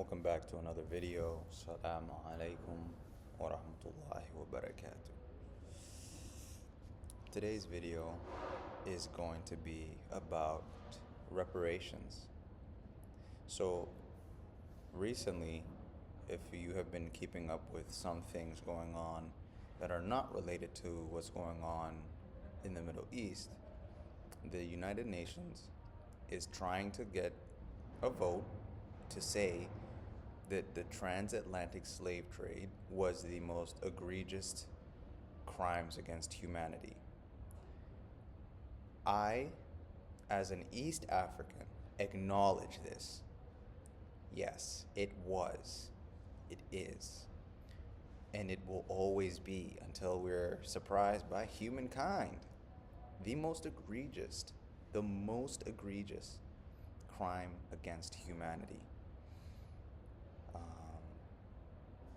Welcome back to another video. Salam Aleikum wa rahmatullahi wa barakatuh. Today's video is going to be about reparations. So, recently, if you have been keeping up with some things going on that are not related to what's going on in the Middle East, the United Nations is trying to get a vote to say that the transatlantic slave trade was the most egregious crimes against humanity. I, as an East African, acknowledge this. Yes, it was. It is. And it will always be until we're surprised by humankind. The most egregious crime against humanity.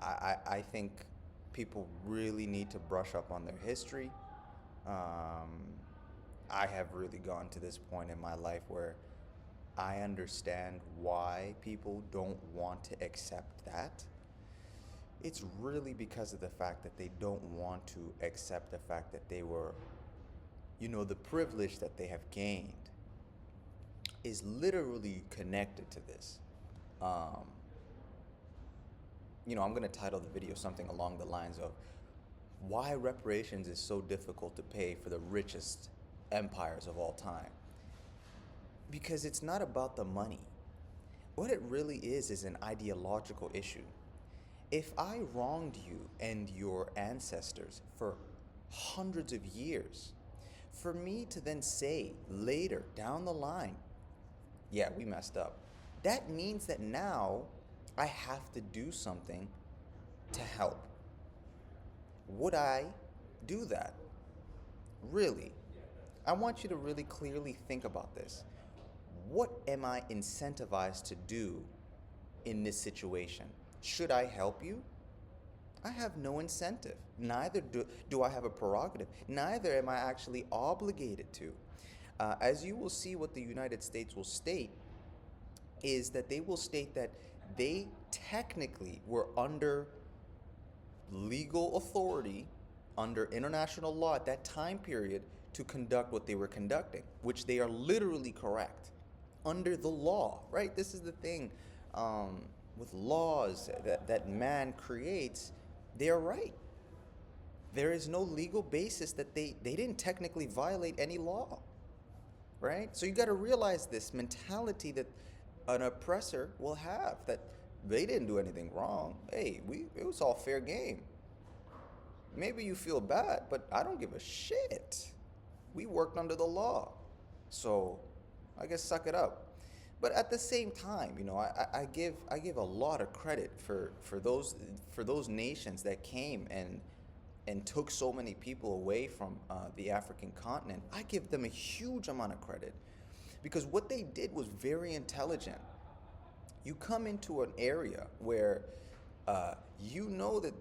I think people really need to brush up on their history. I have really gone to this point in my life where I understand why people don't want to accept that. It's really because of the fact that they don't want to accept the fact that they were, the privilege that they have gained is literally connected to this. I'm going to title the video something along the lines of why reparations is so difficult to pay for the richest empires of all time. Because it's not about the money. What it really is an ideological issue. If I wronged you and your ancestors for hundreds of years, for me to then say later down the line, yeah, we messed up, that means that now I have to do something to help. Would I do that? Really? I want you to really clearly think about this. What am I incentivized to do in this situation? Should I help you? I have no incentive. Neither do I have a prerogative. Neither am I actually obligated to. As you will see, what the United States will state is that they will state that they technically were under legal authority, under international law at that time period to conduct what they were conducting, which they are literally correct. Under the law, right? This is the thing with laws that man creates, they are right. There is no legal basis that they didn't technically violate any law, right? So you got to realize this mentality that an oppressor will have, that they didn't do anything wrong. Hey, it was all fair game. Maybe you feel bad, but I don't give a shit. We worked under the law. So I guess suck it up. But at the same time, I give a lot of credit for those nations that came and took so many people away from the African continent. I give them a huge amount of credit because what they did was very intelligent. You come into an area where that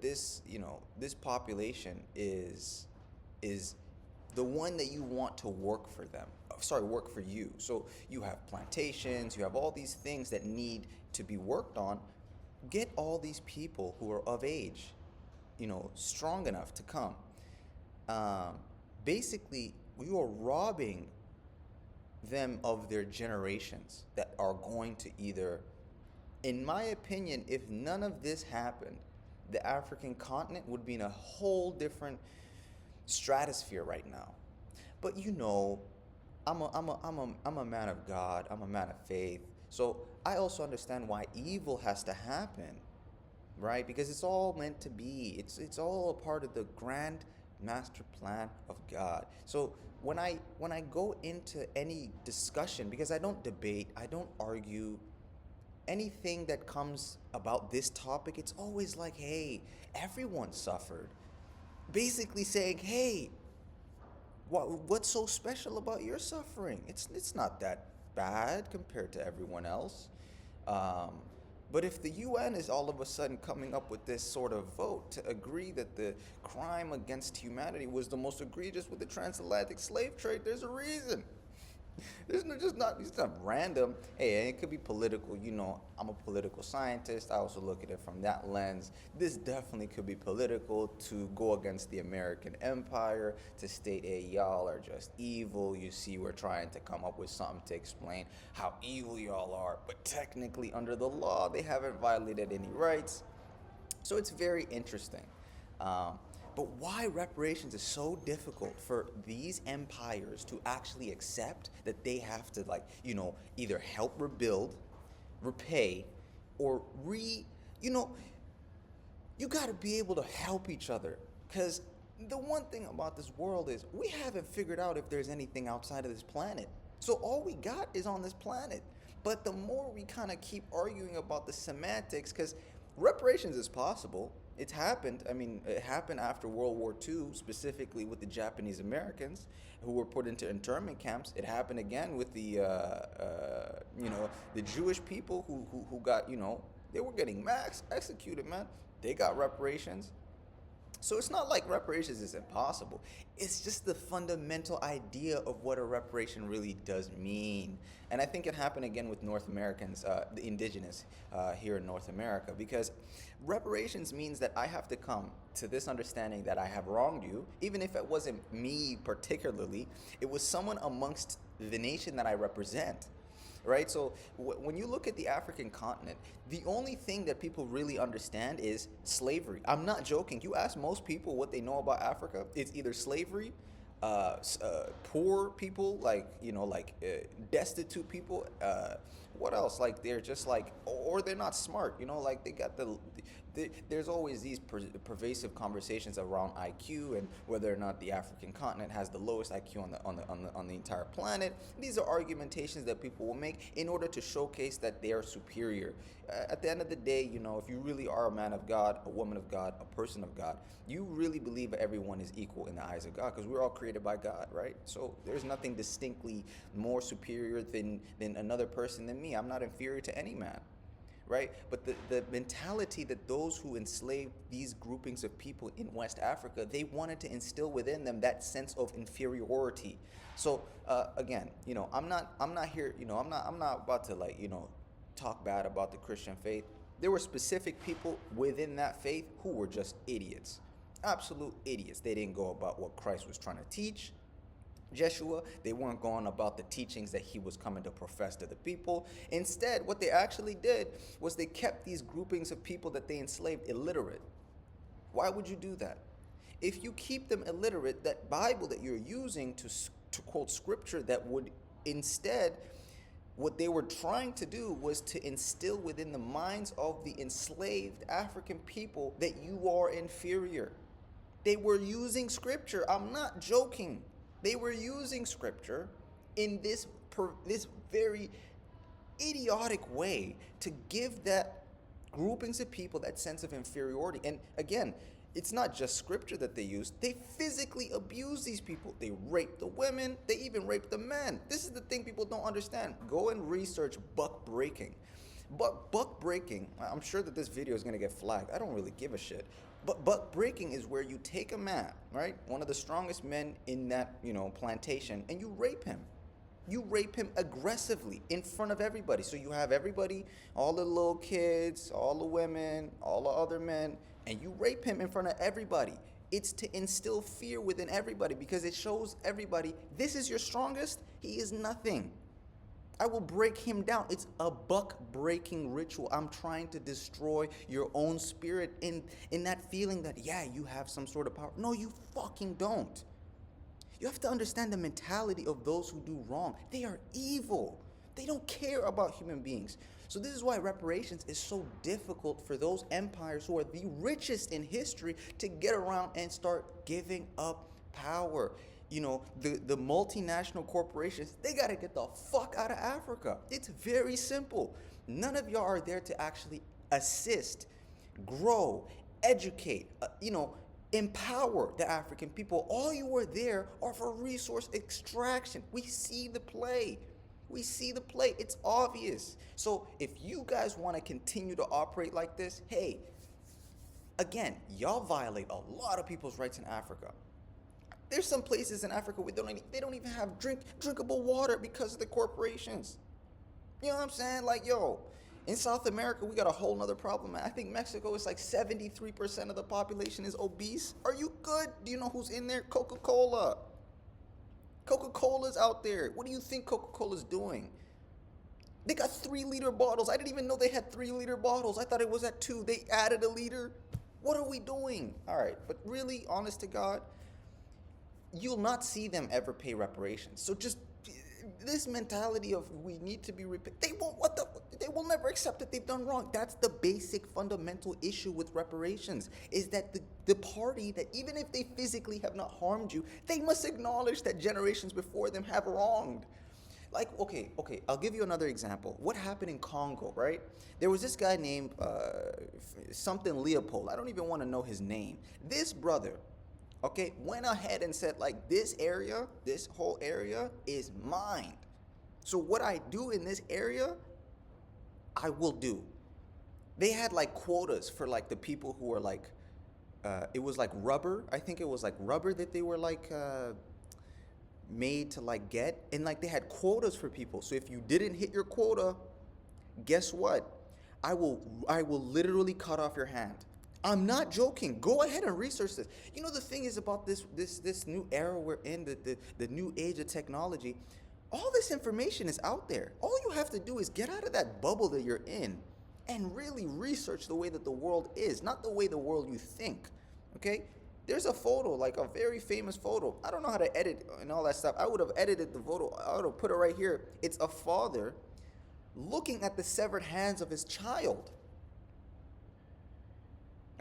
this population is the one that you want to work for them. Work for you. So you have plantations, you have all these things that need to be worked on. Get all these people who are of age, strong enough to come. Basically, you are robbing them of their generations that are going to either, in my opinion, if none of this happened, the African continent would be in a whole different stratosphere right now. But I'm a man of God. I'm a man of faith. So I also understand why evil has to happen, right? Because it's all meant to be. It's all a part of the grand master plan of God. So when I go into any discussion, because I don't debate, I don't argue, anything that comes about this topic, it's always like, hey, everyone suffered. Basically saying, hey, what's so special about your suffering? It's not that bad compared to everyone else. But if the UN is all of a sudden coming up with this sort of vote to agree that the crime against humanity was the most egregious with the transatlantic slave trade, there's a reason. It's not random. Hey, it could be political. I'm a political scientist. I also look at it from that lens. This definitely could be political to go against the American empire, to state, hey, y'all are just evil. You see, we're trying to come up with something to explain how evil y'all are. But technically, under the law, they haven't violated any rights. So it's very interesting. Um, but why reparations is so difficult for these empires to actually accept that they have to, like, either help rebuild, repay, or you know, you got to be able to help each other. Because the one thing about this world is we haven't figured out if there's anything outside of this planet. So all we got is on this planet. But the more we kind of keep arguing about the semantics, because reparations is possible. It's happened. I mean, it happened after World War II, specifically with the Japanese Americans who were put into internment camps. It happened again with the Jewish people who got, they were getting max executed, man. They got reparations. So it's not like reparations is impossible. It's just the fundamental idea of what a reparation really does mean. And I think it happened again with North Americans, the indigenous here in North America, because reparations means that I have to come to this understanding that I have wronged you, even if it wasn't me particularly, it was someone amongst the nation that I represent. Right? So when you look at the African continent, the only thing that people really understand is slavery. I'm not joking. You ask most people what they know about Africa, it's either slavery, poor people, destitute people. What else? Like they're just like, or they're not smart. Like they got there's always these pervasive conversations around IQ and whether or not the African continent has the lowest IQ on the entire planet. These are argumentations that people will make in order to showcase that they are superior. At the end of the day, if you really are a man of God, a woman of God, a person of God, you really believe everyone is equal in the eyes of God because we're all created by God, right? So there's nothing distinctly more superior than another person than me. I'm not inferior to any man. Right? But the mentality that those who enslaved these groupings of people in West Africa, they wanted to instill within them that sense of inferiority. So again, I'm not here, I'm not about to talk bad about the Christian faith. There were specific people within that faith who were just idiots. Absolute idiots. They didn't go about what Christ was trying to teach. Jeshua, they weren't going about the teachings that he was coming to profess to the people. Instead, what they actually did was they kept these groupings of people that they enslaved illiterate. Why would you do that? If you keep them illiterate, that Bible that you're using to quote scripture that would instead, what they were trying to do was to instill within the minds of the enslaved African people that you are inferior. They were using scripture. I'm not joking. They were using scripture in this very idiotic way to give that groupings of people that sense of inferiority. And again, it's not just scripture that they use. They physically abuse these people. They rape the women. They even rape the men. This is the thing people don't understand. Go and research buck breaking. But buck breaking, I'm sure that this video is going to get flagged. I don't really give a shit. But buck breaking is where you take a man, right? One of the strongest men in that, plantation, and you rape him. You rape him aggressively in front of everybody. So you have everybody, all the little kids, all the women, all the other men, and you rape him in front of everybody. It's to instill fear within everybody because it shows everybody, this is your strongest, he is nothing. I will break him down. It's a buck breaking ritual. I'm trying to destroy your own spirit in that feeling that, yeah, you have some sort of power. No, you fucking don't. You have to understand the mentality of those who do wrong. They are evil. They don't care about human beings. So this is why reparations is so difficult for those empires who are the richest in history to get around and start giving up power. The multinational corporations, they got to get the fuck out of Africa. It's very simple. None of y'all are there to actually assist, grow, educate, empower the African people. All you are there are for resource extraction. We see the play. It's obvious. So if you guys want to continue to operate like this, hey, again, y'all violate a lot of people's rights in Africa. There's some places in Africa where they don't even have drinkable water because of the corporations. You know what I'm saying? Like, yo, in South America, we got a whole nother problem, man. I think Mexico is like 73% of the population is obese. Are you good? Do you know who's in there? Coca-Cola. Coca-Cola's out there. What do you think Coca-Cola's doing? They got 3-liter bottles. I didn't even know they had 3-liter bottles. I thought it was at 2. They added a liter. What are we doing? All right, but really, honest to God, you'll not see them ever pay reparations. So just this mentality of we need to be repaid. They won't. They will never accept that they've done wrong. That's the basic fundamental issue with reparations, is that the party that, even if they physically have not harmed you, they must acknowledge that generations before them have wronged. Like, okay, I'll give you another example. What happened in Congo, right? There was this guy named something Leopold. I don't even want to know his name. This brother, okay, went ahead and said, like, this whole area is mine. So what I do in this area, I will do. They had like quotas for like the people who were like, it was like rubber. I think it was like rubber that they were like made to like get. And like they had quotas for people. So if you didn't hit your quota, guess what? I will literally cut off your hand. I'm not joking. Go ahead and research this. You know, the thing is about this new era we're in, the new age of technology, all this information is out there. All you have to do is get out of that bubble that you're in and really research the way that the world is, not the way the world you think, okay? There's a photo, like a very famous photo. I don't know how to edit and all that stuff. I would have edited the photo. I would have put it right here. It's a father looking at the severed hands of his child.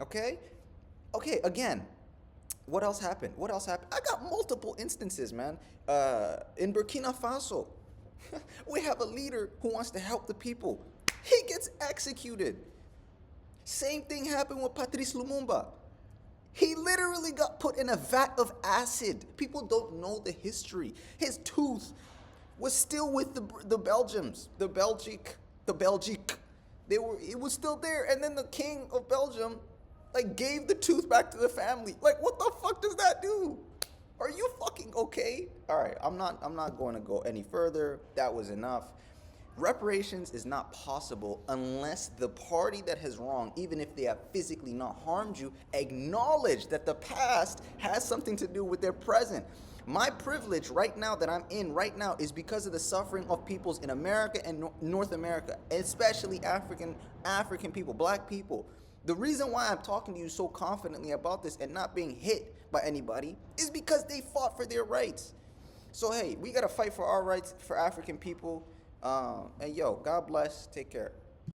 Okay, again, what else happened? I got multiple instances, man. In Burkina Faso, we have a leader who wants to help the people. He gets executed. Same thing happened with Patrice Lumumba. He literally got put in a vat of acid. People don't know the history. His tooth was still with the Belgians, the Belgique. It was still there, and then the king of Belgium like gave the tooth back to the family. Like, what the fuck does that do? Are you fucking okay? All right, I'm not going to go any further. That was enough. Reparations is not possible unless the party that has wronged, even if they have physically not harmed you, acknowledge that the past has something to do with their present. My privilege right now that I'm in right now is because of the suffering of peoples in America and North America, especially African people, black people. The reason why I'm talking to you so confidently about this and not being hit by anybody is because they fought for their rights. So hey, we gotta fight for our rights for African people. And yo, God bless. Take care.